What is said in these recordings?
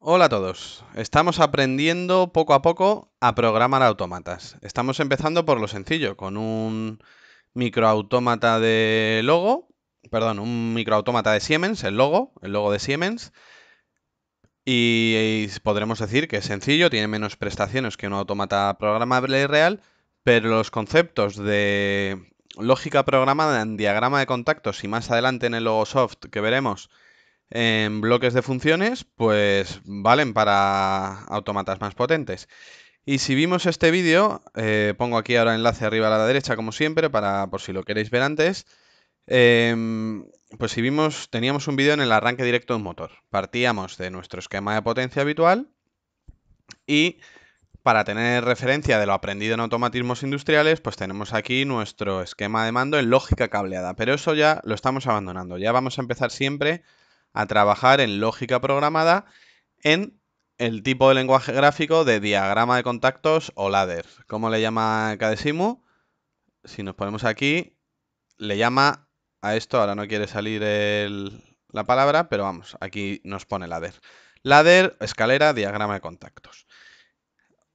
Hola a todos. Estamos aprendiendo poco a poco a programar autómatas. Estamos empezando por lo sencillo, con un microautómata de logo, perdón, un microautómata de Siemens, el logo de Siemens, y podremos decir que es sencillo, tiene menos prestaciones que un autómata programable real, pero los conceptos de lógica programada en diagrama de contactos y más adelante en el logo soft que veremos en bloques de funciones, pues valen para autómatas más potentes. Y si vimos este vídeo, pongo aquí ahora enlace arriba a la derecha como siempre, para por si lo queréis ver antes. Pues si vimos, teníamos un vídeo en el arranque directo de un motor. Partíamos de nuestro esquema de potencia habitual y para tener referencia de lo aprendido en automatismos industriales, pues tenemos aquí nuestro esquema de mando en lógica cableada. Pero eso ya lo estamos abandonando. Ya vamos a empezar siempre a trabajar en lógica programada en el tipo de lenguaje gráfico de diagrama de contactos o ladder. ¿Cómo le llama Cadesimu? Si nos ponemos aquí, le llama a esto, ahora no quiere salir la palabra, pero vamos, aquí nos pone ladder. Ladder, escalera, diagrama de contactos.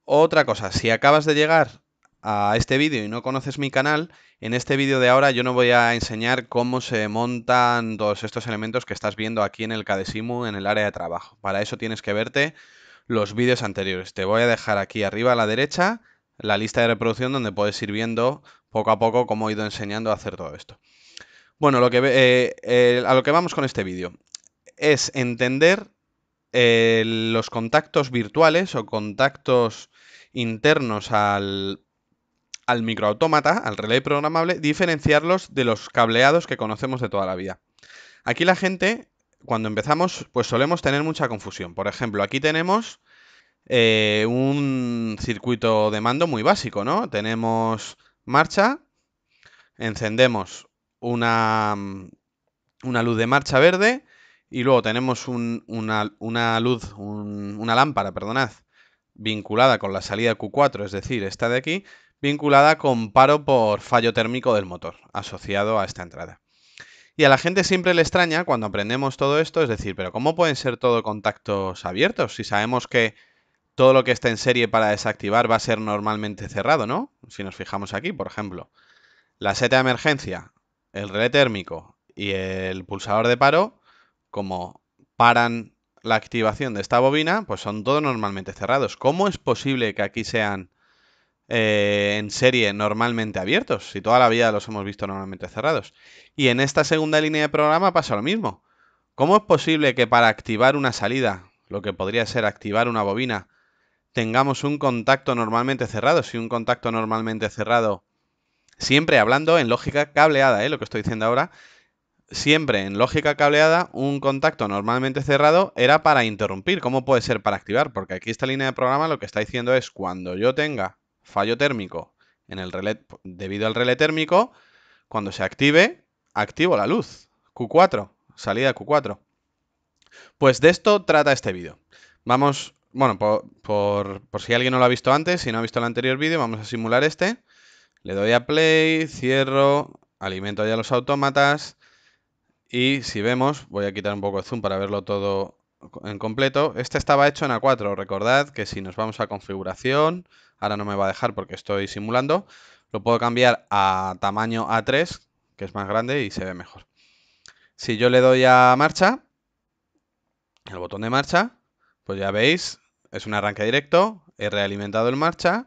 Otra cosa, si acabas de llegar a este vídeo y no conoces mi canal, en este vídeo de ahora yo no voy a enseñar cómo se montan todos estos elementos que estás viendo aquí en el Cadesimu en el área de trabajo. Para eso tienes que verte los vídeos anteriores. Te voy a dejar aquí arriba a la derecha la lista de reproducción donde puedes ir viendo poco a poco cómo he ido enseñando a hacer todo esto. Bueno, a lo que vamos con este vídeo es entender los contactos virtuales o contactos internos al microautómata, al relay programable, diferenciarlos de los cableados que conocemos de toda la vida. Aquí la gente, cuando empezamos, pues solemos tener mucha confusión. Por ejemplo, aquí tenemos un circuito de mando muy básico, ¿no? Tenemos marcha, encendemos una, una luz de marcha verde y luego tenemos una lámpara, perdonad, vinculada con la salida Q4, es decir, esta de aquí, vinculada con paro por fallo térmico del motor, asociado a esta entrada. Y a la gente siempre le extraña cuando aprendemos todo esto, es decir, pero ¿cómo pueden ser todo contactos abiertos si sabemos que todo lo que está en serie para desactivar va a ser normalmente cerrado, ¿no? Si nos fijamos aquí, por ejemplo, la seta de emergencia, el relé térmico y el pulsador de paro, como paran la activación de esta bobina, pues son todos normalmente cerrados. ¿Cómo es posible que aquí sean en serie normalmente abiertos, si toda la vida los hemos visto normalmente cerrados? Y en esta segunda línea de programa pasa lo mismo. ¿Cómo es posible que para activar una salida, lo que podría ser activar una bobina, tengamos un contacto normalmente cerrado? Si un contacto normalmente cerrado, siempre hablando en lógica cableada, lo que estoy diciendo ahora, siempre en lógica cableada, un contacto normalmente cerrado era para interrumpir. ¿Cómo puede ser para activar? Porque aquí esta línea de programa lo que está diciendo es cuando yo tenga fallo térmico en el relé, debido al relé térmico, cuando se active, activo la luz. Q4, salida Q4. Pues de esto trata este vídeo. Vamos, bueno, por si alguien no lo ha visto antes, si no ha visto el anterior vídeo, vamos a simular este. Le doy a play, cierro, alimento ya los autómatas. Y si vemos, voy a quitar un poco de zoom para verlo todo en completo. Este estaba hecho en A4. Recordad que si nos vamos a configuración, ahora no me va a dejar porque estoy simulando, lo puedo cambiar a tamaño A3, que es más grande y se ve mejor. Si yo le doy a marcha, el botón de marcha, pues ya veis, es un arranque directo, he realimentado el marcha,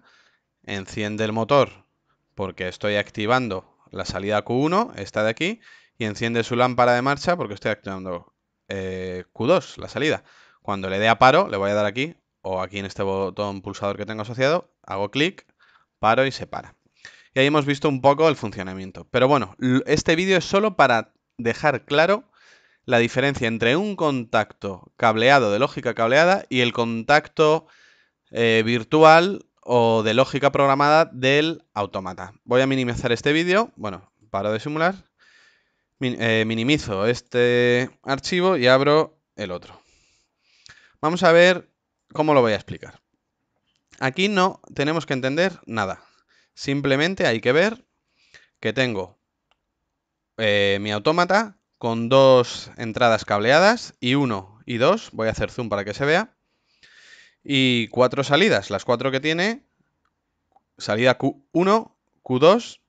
enciende el motor porque estoy activando la salida Q1, esta de aquí, y enciende su lámpara de marcha porque estoy activando Q2, la salida. Cuando le dé a paro, le voy a dar aquí, o aquí en este botón pulsador que tengo asociado, hago clic, paro y se para. Y ahí hemos visto un poco el funcionamiento. Pero bueno, este vídeo es solo para dejar claro la diferencia entre un contacto cableado de lógica cableada y el contacto virtual o de lógica programada del autómata. Voy a minimizar este vídeo. Bueno, paro de simular. Minimizo este archivo y abro el otro. Vamos a ver cómo lo voy a explicar. Aquí no tenemos que entender nada. Simplemente hay que ver que tengo mi autómata con dos entradas cableadas y 1 y 2. Voy a hacer zoom para que se vea. y 4 salidas, las 4 que tiene, salida Q1, Q2,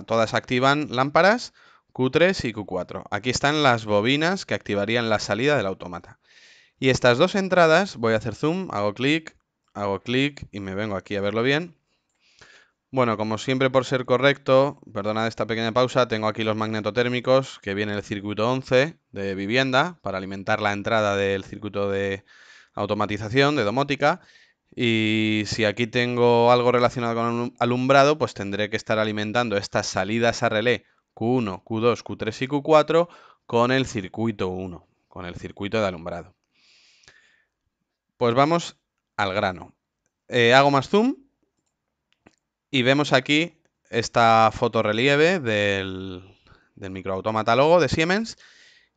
todas activan lámparas, Q3 y Q4. Aquí están las bobinas que activarían la salida del autómata. Y estas dos entradas, voy a hacer zoom, hago clic y me vengo aquí a verlo bien. Bueno, como siempre por ser correcto, perdonad esta pequeña pausa, tengo aquí los magnetotérmicos que viene el circuito 11 de vivienda para alimentar la entrada del circuito de automatización, de domótica. Y si aquí tengo algo relacionado con alumbrado, pues tendré que estar alimentando estas salidas a relé Q1, Q2, Q3 y Q4 con el circuito 1, con el circuito de alumbrado. Pues vamos al grano. Hago más zoom y vemos aquí esta fotorrelieve del microautómata Logo de Siemens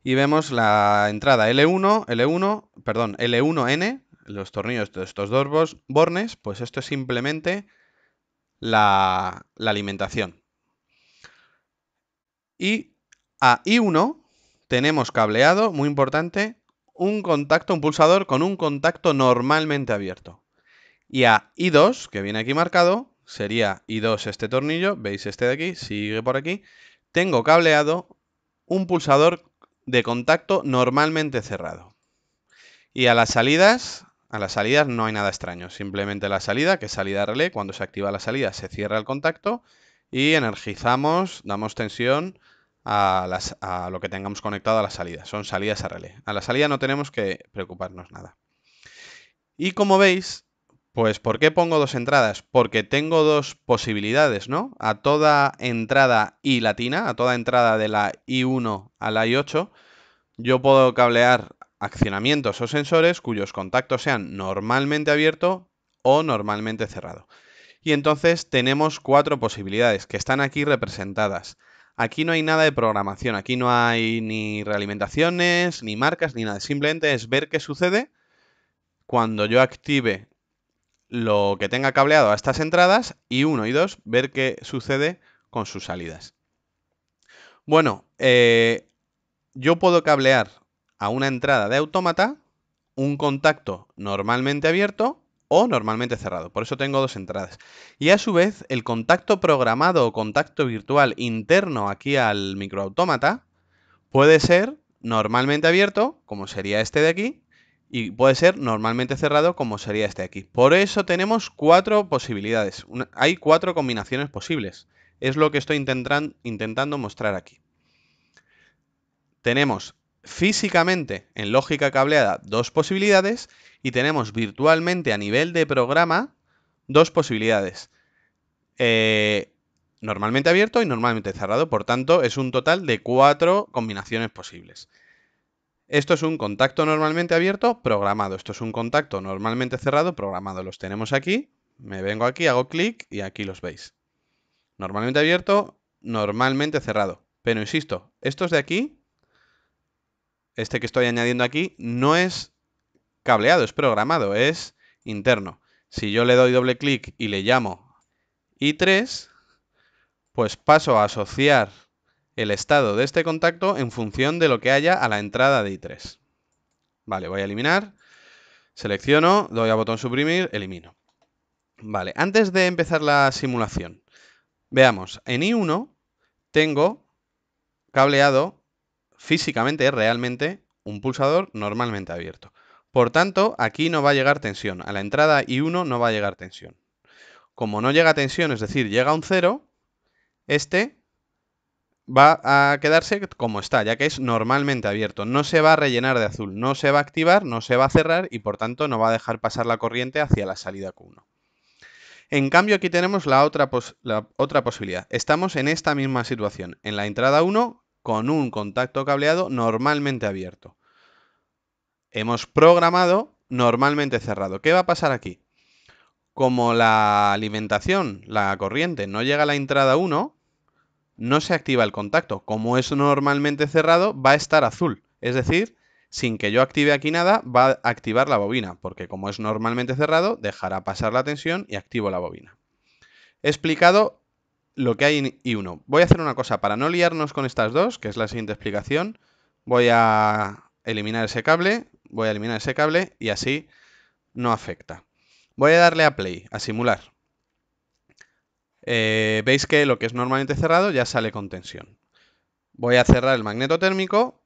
y vemos la entrada L1N, los tornillos de estos dos bornes, pues esto es simplemente la alimentación. Y a I1 tenemos cableado, muy importante, un pulsador con un contacto normalmente abierto. Y a I2, que viene aquí marcado, sería I2 este tornillo, veis este de aquí, sigue por aquí, tengo cableado un pulsador de contacto normalmente cerrado. Y a las salidas no hay nada extraño, simplemente la salida, que es salida relé, cuando se activa la salida se cierra el contacto y energizamos, damos tensión a lo que tengamos conectado a la salida. Son salidas a relé. A la salida no tenemos que preocuparnos nada. Y como veis, pues ¿por qué pongo dos entradas? Porque tengo dos posibilidades, ¿no? A toda entrada I latina, a toda entrada de la I1 a la I8, yo puedo cablear accionamientos o sensores cuyos contactos sean normalmente abierto o normalmente cerrado. Y entonces tenemos 4 posibilidades que están aquí representadas. Aquí no hay nada de programación, aquí no hay ni realimentaciones, ni marcas, ni nada. Simplemente es ver qué sucede cuando yo active lo que tenga cableado a estas entradas y 1 y 2, ver qué sucede con sus salidas. Bueno, yo puedo cablear a una entrada de autómata un contacto normalmente abierto o normalmente cerrado. Por eso tengo dos entradas. Y a su vez, el contacto programado o contacto virtual interno aquí al microautómata puede ser normalmente abierto, como sería este de aquí, y puede ser normalmente cerrado, como sería este de aquí. Por eso tenemos 4 posibilidades. Hay 4 combinaciones posibles. Es lo que estoy intentando mostrar aquí. Tenemos físicamente en lógica cableada 2 posibilidades y tenemos virtualmente a nivel de programa 2 posibilidades. Normalmente abierto y normalmente cerrado. Por tanto, es un total de 4 combinaciones posibles. Esto es un contacto normalmente abierto programado. Esto es un contacto normalmente cerrado programado. Los tenemos aquí. Me vengo aquí, hago clic y aquí los veis. Normalmente abierto, normalmente cerrado. Pero insisto, estos de aquí, este que estoy añadiendo aquí, no es cableado, es programado, es interno. Si yo le doy doble clic y le llamo I3, pues paso a asociar el estado de este contacto en función de lo que haya a la entrada de I3. Vale, voy a eliminar, selecciono, doy a botón suprimir, elimino. Vale, antes de empezar la simulación, veamos, en I1 tengo cableado físicamente, realmente, un pulsador normalmente abierto. Por tanto, aquí no va a llegar tensión. A la entrada I1 no va a llegar tensión. Como no llega tensión, es decir, llega a un 0, este va a quedarse como está, ya que es normalmente abierto. No se va a rellenar de azul, no se va a activar, no se va a cerrar y por tanto no va a dejar pasar la corriente hacia la salida Q1. En cambio, aquí tenemos la otra posibilidad. Estamos en esta misma situación, en la entrada 1 con un contacto cableado normalmente abierto. Hemos programado normalmente cerrado. ¿Qué va a pasar aquí? Como la alimentación, la corriente, no llega a la entrada 1, no se activa el contacto. Como es normalmente cerrado, va a estar azul. Es decir, sin que yo active aquí nada, va a activar la bobina, porque como es normalmente cerrado, dejará pasar la tensión y activo la bobina. He explicado lo que hay en I1. Voy a hacer una cosa, para no liarnos con estas dos, que es la siguiente explicación, voy a eliminar ese cable y así no afecta. Voy a darle a play, a simular. Veis que lo que es normalmente cerrado ya sale con tensión. Voy a cerrar el magneto térmico.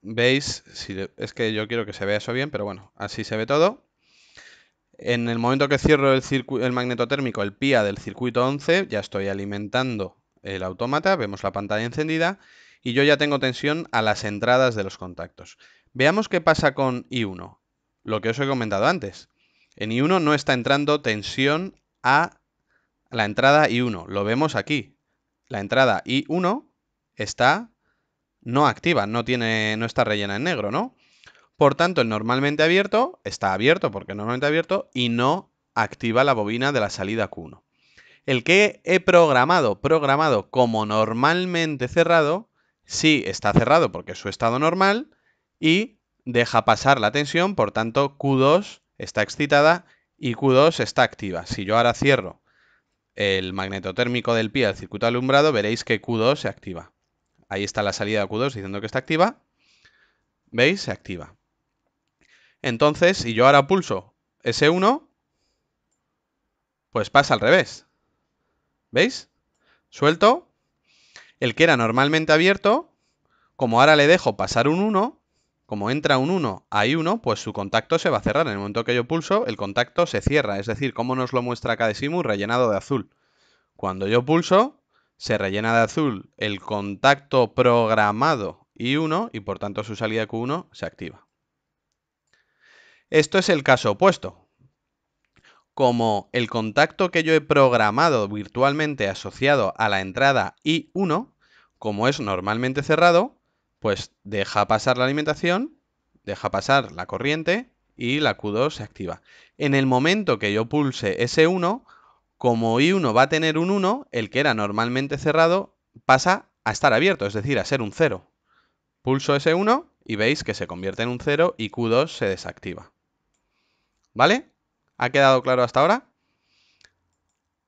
Veis, es que yo quiero que se vea eso bien, pero bueno, así se ve todo. En el momento que cierro el magneto térmico, el PIA del circuito 11, ya estoy alimentando el autómata, vemos la pantalla encendida y yo ya tengo tensión a las entradas de los contactos. Veamos qué pasa con I1, lo que os he comentado antes. En I1 no está entrando tensión a la entrada I1, lo vemos aquí. La entrada I1 está no activa, no está rellena en negro, ¿no? Por tanto, el normalmente abierto está abierto porque es normalmente abierto y no activa la bobina de la salida Q1. El que he programado como normalmente cerrado, sí está cerrado porque es su estado normal y deja pasar la tensión, por tanto Q2 está excitada y Q2 está activa. Si yo ahora cierro el magnetotérmico del pie al circuito alumbrado, veréis que Q2 se activa. Ahí está la salida de Q2 diciendo que está activa. ¿Veis? Se activa. Entonces, si yo ahora pulso S1, pues pasa al revés. ¿Veis? Suelto. El que era normalmente abierto, como ahora le dejo pasar un 1, como entra un 1 a I1, pues su contacto se va a cerrar. En el momento que yo pulso, el contacto se cierra. Es decir, como nos lo muestra KDesimu, rellenado de azul. Cuando yo pulso, se rellena de azul el contacto programado I1 y por tanto su salida Q1 se activa. Esto es el caso opuesto. Como el contacto que yo he programado virtualmente asociado a la entrada I1, como es normalmente cerrado, pues deja pasar la alimentación, deja pasar la corriente y la Q2 se activa. En el momento que yo pulse S1, como I1 va a tener un 1, el que era normalmente cerrado pasa a estar abierto, es decir, a ser un 0. Pulso S1 y veis que se convierte en un 0 y Q2 se desactiva. ¿Vale? ¿Ha quedado claro hasta ahora?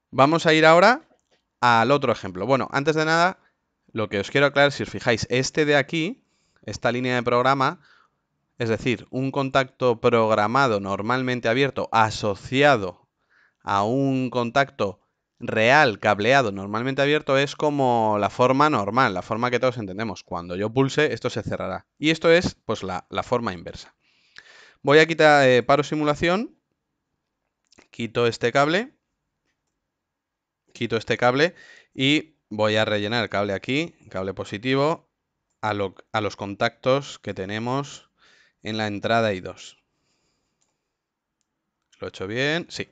Vamos a ir ahora al otro ejemplo. Bueno, antes de nada, lo que os quiero aclarar, si os fijáis, este de aquí, esta línea de programa, es decir, un contacto programado normalmente abierto asociado a un contacto real cableado normalmente abierto, es como la forma normal, la forma que todos entendemos. Cuando yo pulse, esto se cerrará. Y esto es pues la forma inversa. Voy a quitar, paro simulación, quito este cable y voy a rellenar el cable aquí, cable positivo, a los contactos que tenemos en la entrada I2. ¿Lo he hecho bien? Sí.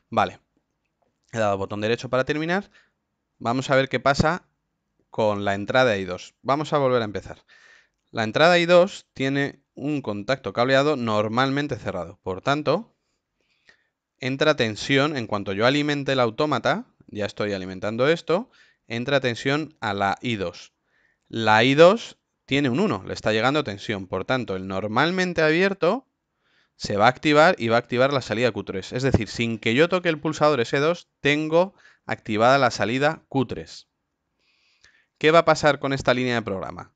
Vale. He dado botón derecho para terminar. Vamos a ver qué pasa con la entrada I2. Vamos a volver a empezar. La entrada I2 tiene un contacto cableado normalmente cerrado. Por tanto, entra tensión en cuanto yo alimente el autómata, ya estoy alimentando esto, entra tensión a la I2. La I2 tiene un 1, le está llegando tensión. Por tanto, el normalmente abierto se va a activar y va a activar la salida Q3. Es decir, sin que yo toque el pulsador S2, tengo activada la salida Q3. ¿Qué va a pasar con esta línea de programa?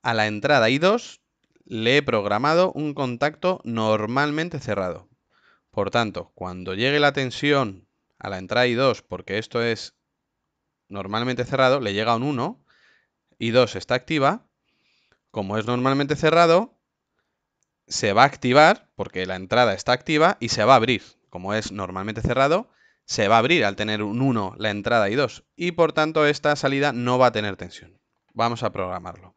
A la entrada I2 le he programado un contacto normalmente cerrado. Por tanto, cuando llegue la tensión a la entrada I2, porque esto es normalmente cerrado, le llega un 1, I2 está activa. Como es normalmente cerrado, se va a activar, porque la entrada está activa, y se va a abrir. Como es normalmente cerrado, se va a abrir al tener un 1 la entrada I2. Y por tanto, esta salida no va a tener tensión. Vamos a programarlo.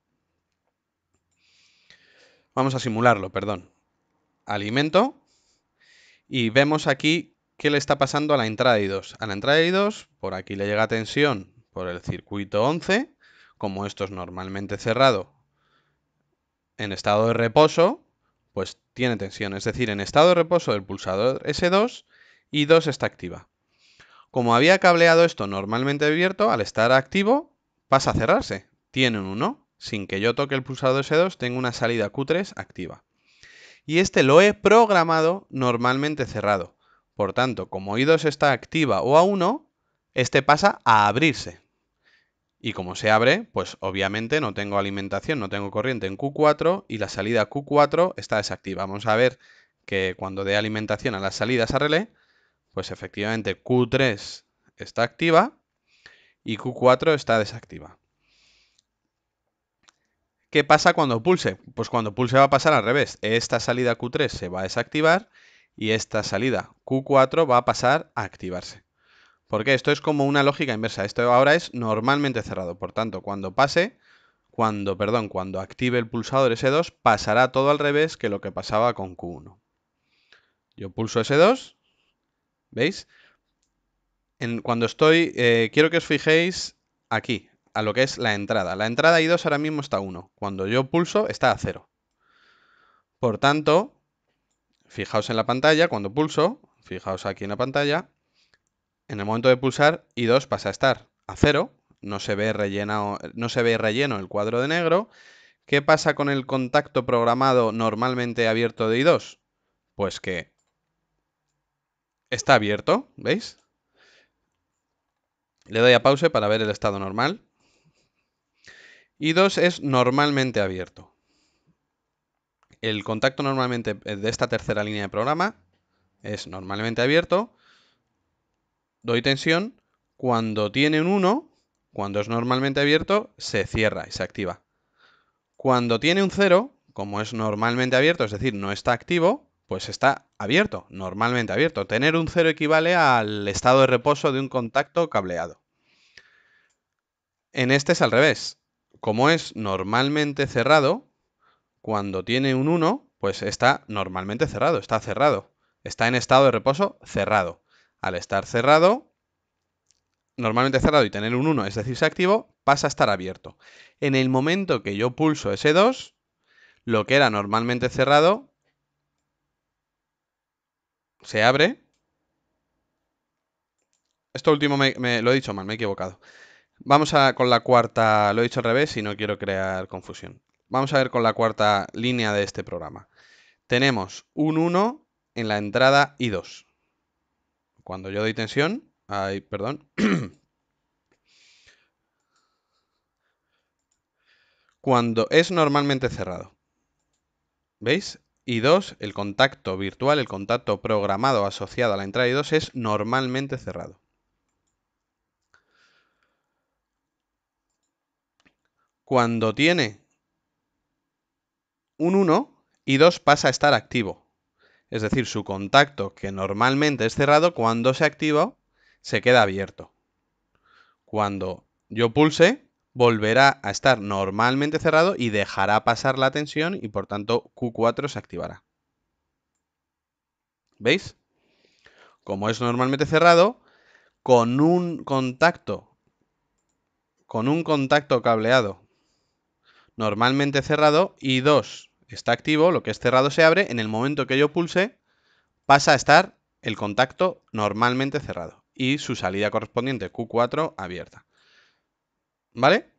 Vamos a simularlo, perdón. Alimento. Y vemos aquí qué le está pasando a la entrada I2. A la entrada I2, por aquí le llega tensión por el circuito 11. Como esto es normalmente cerrado, en estado de reposo, pues tiene tensión. Es decir, en estado de reposo del pulsador S2, I2 está activa. Como había cableado esto normalmente abierto, al estar activo, pasa a cerrarse. Tiene un 1. Sin que yo toque el pulsador S2, tengo una salida Q3 activa. Y este lo he programado normalmente cerrado. Por tanto, como I2 está activa o a 1, este pasa a abrirse. Y como se abre, pues obviamente no tengo alimentación, no tengo corriente en Q4 y la salida Q4 está desactiva. Vamos a ver que cuando dé alimentación a las salidas a relé, pues efectivamente Q3 está activa y Q4 está desactiva. ¿Qué pasa cuando pulse? Pues cuando pulse va a pasar al revés. Esta salida Q3 se va a desactivar y esta salida Q4 va a pasar a activarse. Porque esto es como una lógica inversa. Esto ahora es normalmente cerrado. Por tanto, cuando active el pulsador S2, pasará todo al revés que lo que pasaba con Q1. Yo pulso S2, ¿veis? Cuando estoy, quiero que os fijéis aquí, a lo que es la entrada. La entrada I2 ahora mismo está a 1. Cuando yo pulso, está a 0. Por tanto, fijaos en la pantalla, cuando pulso, fijaos aquí en la pantalla, en el momento de pulsar, I2 pasa a estar a 0, no se ve relleno el cuadro de negro. ¿Qué pasa con el contacto programado normalmente abierto de I2? Pues que está abierto, ¿veis? Le doy a pause para ver el estado normal. I2 es normalmente abierto. El contacto normalmente de esta tercera línea de programa es normalmente abierto. Doy tensión. Cuando tiene un 1, cuando es normalmente abierto, se cierra y se activa. Cuando tiene un 0, como es normalmente abierto, es decir, no está activo, pues está abierto, normalmente abierto. Tener un 0 equivale al estado de reposo de un contacto cableado. En este es al revés. Como es normalmente cerrado, cuando tiene un 1, pues está normalmente cerrado, está cerrado. Está en estado de reposo cerrado. Al estar cerrado, normalmente cerrado y tener un 1, es decir, se activo, pasa a estar abierto. En el momento que yo pulso S2, lo que era normalmente cerrado se abre. Esto último lo he dicho mal, me he equivocado. Vamos con la cuarta, lo he dicho al revés y no quiero crear confusión. Vamos a ver con la cuarta línea de este programa. Tenemos un 1 en la entrada I2. Cuando yo doy tensión, cuando es normalmente cerrado. ¿Veis? I2, el contacto virtual, el contacto programado asociado a la entrada I2 es normalmente cerrado. Cuando tiene un 1, I2 pasa a estar activo. Es decir, su contacto, que normalmente es cerrado, cuando se activa, se queda abierto. Cuando yo pulse, volverá a estar normalmente cerrado y dejará pasar la tensión y por tanto Q4 se activará. ¿Veis? Como es normalmente cerrado, con un contacto cableado normalmente cerrado, I2 está activo, lo que es cerrado se abre, en el momento que yo pulse pasa a estar el contacto normalmente cerrado y su salida correspondiente Q4 abierta. ¿Vale?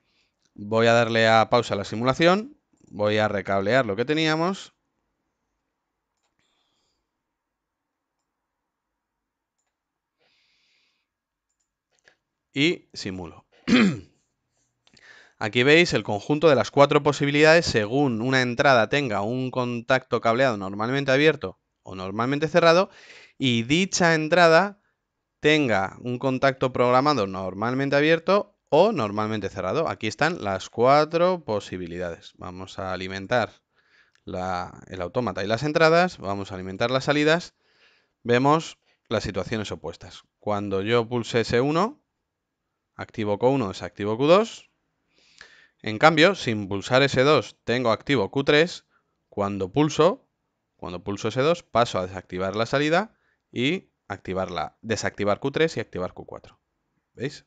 Voy a darle a pausa a la simulación, voy a recablear lo que teníamos. Y simulo. Aquí veis el conjunto de las 4 posibilidades según una entrada tenga un contacto cableado normalmente abierto o normalmente cerrado y dicha entrada tenga un contacto programado normalmente abierto o normalmente cerrado. Aquí están las 4 posibilidades. Vamos a alimentar el autómata y las entradas, vamos a alimentar las salidas. Vemos las situaciones opuestas. Cuando yo pulse S1, activo Q1, desactivo Q2. En cambio, sin pulsar S2, tengo activo Q3. Cuando pulso S2, paso a desactivar la salida y desactivar Q3 y activar Q4. ¿Veis?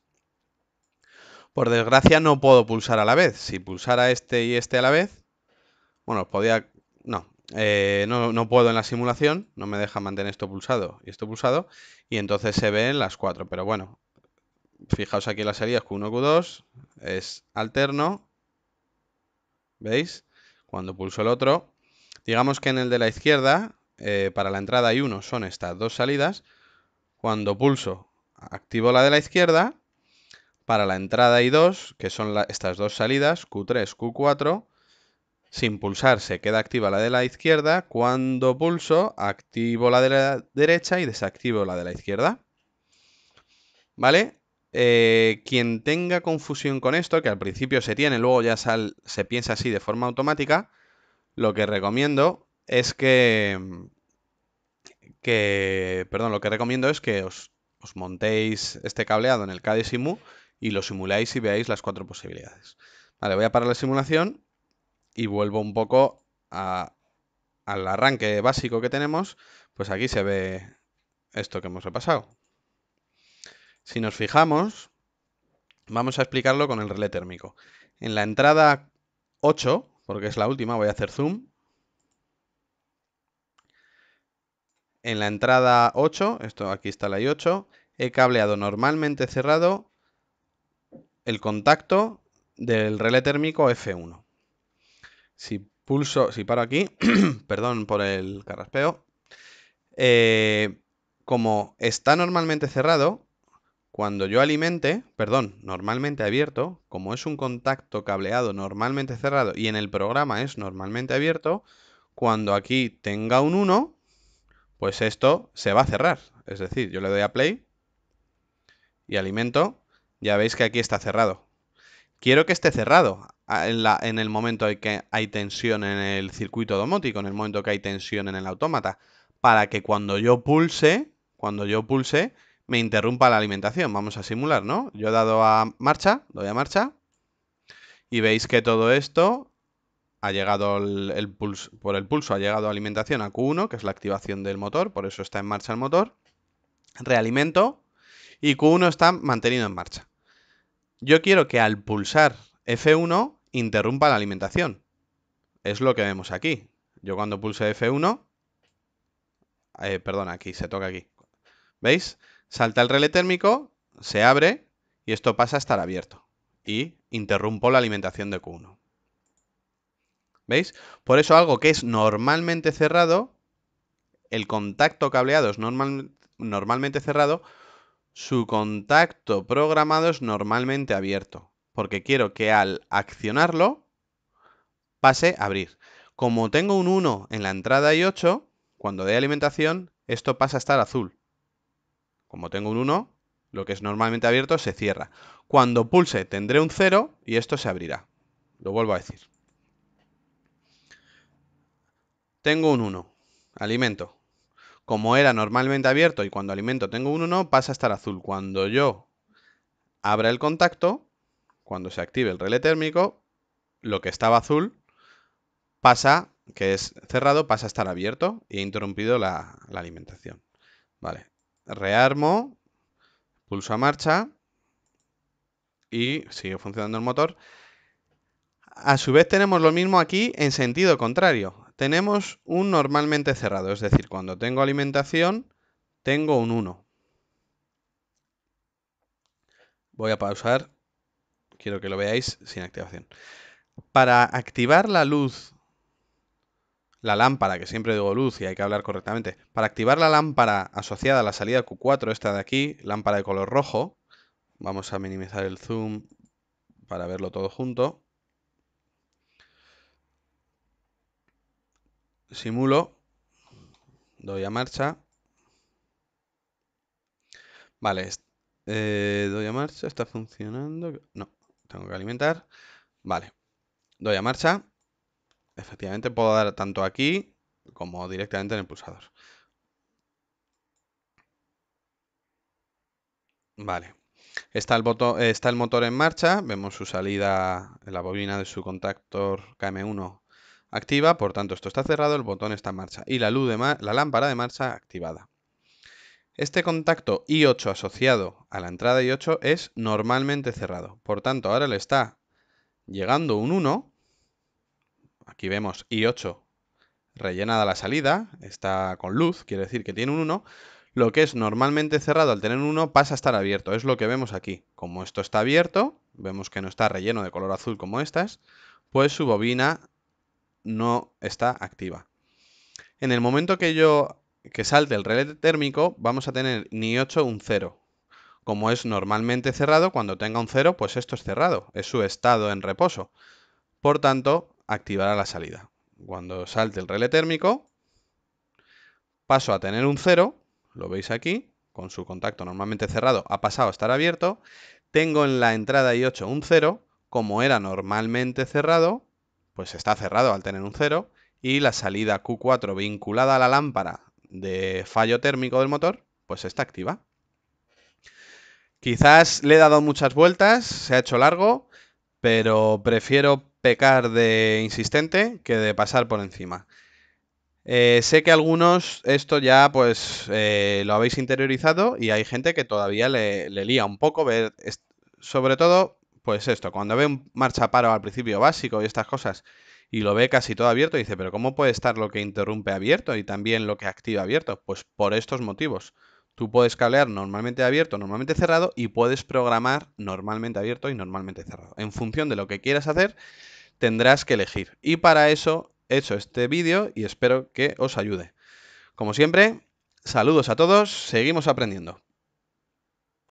Por desgracia no puedo pulsar a la vez. Si pulsara este y este a la vez, bueno, podía... No, no puedo en la simulación, no me deja mantener esto pulsado y esto pulsado, y entonces se ven las 4. Pero bueno, fijaos aquí en las salidas Q1, Q2, es alterno. ¿Veis? Cuando pulso el otro, digamos que en el de la izquierda, para la entrada I1 son estas dos salidas. Cuando pulso, activo la de la izquierda. Para la entrada I2, que son estas dos salidas, Q3, Q4, Sin pulsar se queda activa la de la izquierda. Cuando pulso, activo la de la derecha y desactivo la de la izquierda. ¿Vale? Quien tenga confusión con esto, que al principio se tiene, luego ya se piensa así de forma automática, lo que recomiendo es lo que recomiendo es que os montéis este cableado en el KDSIMU y lo simuláis y veáis las 4 posibilidades. Vale, voy a parar la simulación y vuelvo un poco al arranque básico que tenemos. Pues aquí se ve esto que hemos repasado. Si nos fijamos, vamos a explicarlo con el relé térmico. En la entrada 8, porque es la última, voy a hacer zoom. En la entrada 8, aquí está la I8, he cableado normalmente cerrado el contacto del relé térmico F1. Si paro aquí, perdón por el carraspeo, como está normalmente cerrado, cuando yo normalmente abierto, como es un contacto cableado normalmente cerrado y en el programa es normalmente abierto, cuando aquí tenga un 1, pues esto se va a cerrar. Es decir, yo le doy a play y alimento, ya veis que aquí está cerrado. Quiero que esté cerrado en el momento en que hay tensión en el circuito domótico, en el momento que hay tensión en el autómata, para que cuando yo pulse, me interrumpa la alimentación. Vamos a simular, ¿no? Yo he dado a marcha, doy a marcha, y veis que todo esto ha llegado por el pulso ha llegado a alimentación a Q1, que es la activación del motor, por eso está en marcha el motor. Realimento y Q1 está mantenido en marcha. Yo quiero que al pulsar F1 interrumpa la alimentación. Es lo que vemos aquí. Yo cuando pulse F1, perdón, aquí, se toca aquí. ¿Veis? Salta el relé térmico, se abre y esto pasa a estar abierto. Y interrumpo la alimentación de Q1. ¿Veis? Por eso algo que es normalmente cerrado, el contacto cableado es normalmente cerrado, su contacto programado es normalmente abierto. Porque quiero que al accionarlo pase a abrir. Como tengo un 1 en la entrada I8, cuando dé alimentación, esto pasa a estar azul. Como tengo un 1, lo que es normalmente abierto se cierra. Cuando pulse tendré un 0 y esto se abrirá. Lo vuelvo a decir. Tengo un 1. Alimento. Como era normalmente abierto y cuando alimento tengo un 1, pasa a estar azul. Cuando yo abra el contacto, cuando se active el relé térmico, lo que estaba azul pasa, que es cerrado, pasa a estar abierto y he interrumpido la alimentación. Vale. Rearmo, pulso a marcha y sigue funcionando el motor. A su vez tenemos lo mismo aquí en sentido contrario. Tenemos un normalmente cerrado, es decir, cuando tengo alimentación tengo un 1. Voy a pausar, quiero que lo veáis sin activación. Para activar la luz, la lámpara, que siempre digo luz y hay que hablar correctamente, para activar la lámpara asociada a la salida Q4, esta de aquí, lámpara de color rojo, vamos a minimizar el zoom para verlo todo junto. Simulo, doy a marcha. Vale, doy a marcha, está funcionando. No, tengo que alimentar. Vale, doy a marcha. Efectivamente puedo dar tanto aquí como directamente en el pulsador. Vale, está el motor en marcha. Vemos su salida en la bobina de su contactor KM1 activa. Por tanto, esto está cerrado, el botón está en marcha. Y la lámpara de marcha activada. Este contacto I8 asociado a la entrada I8 es normalmente cerrado. Por tanto, ahora le está llegando un 1. Aquí vemos I8 rellenada la salida, está con luz, quiere decir que tiene un 1. Lo que es normalmente cerrado al tener un 1 pasa a estar abierto, es lo que vemos aquí. Como esto está abierto, vemos que no está relleno de color azul como estas, pues su bobina no está activa. En el momento que salte el relé térmico, vamos a tener ni 8 un 0. Como es normalmente cerrado, cuando tenga un 0, pues esto es cerrado, es su estado en reposo. Por tanto, activará la salida. Cuando salte el relé térmico, paso a tener un 0, lo veis aquí, con su contacto normalmente cerrado, ha pasado a estar abierto. Tengo en la entrada I8 un 0, como era normalmente cerrado, pues está cerrado al tener un 0, y la salida Q4 vinculada a la lámpara de fallo térmico del motor, pues está activa. Quizás le he dado muchas vueltas, se ha hecho largo, pero prefiero pecar de insistente que de pasar por encima. Sé que algunos esto ya pues lo habéis interiorizado y hay gente que todavía le lía un poco, sobre todo pues esto, cuando ve un marchaparo al principio básico y estas cosas y lo ve casi todo abierto, dice, pero ¿cómo puede estar lo que interrumpe abierto y también lo que activa abierto? Pues por estos motivos. Tú puedes cablear normalmente abierto, normalmente cerrado y puedes programar normalmente abierto y normalmente cerrado. En función de lo que quieras hacer, tendrás que elegir. Y para eso he hecho este vídeo y espero que os ayude. Como siempre, saludos a todos, seguimos aprendiendo.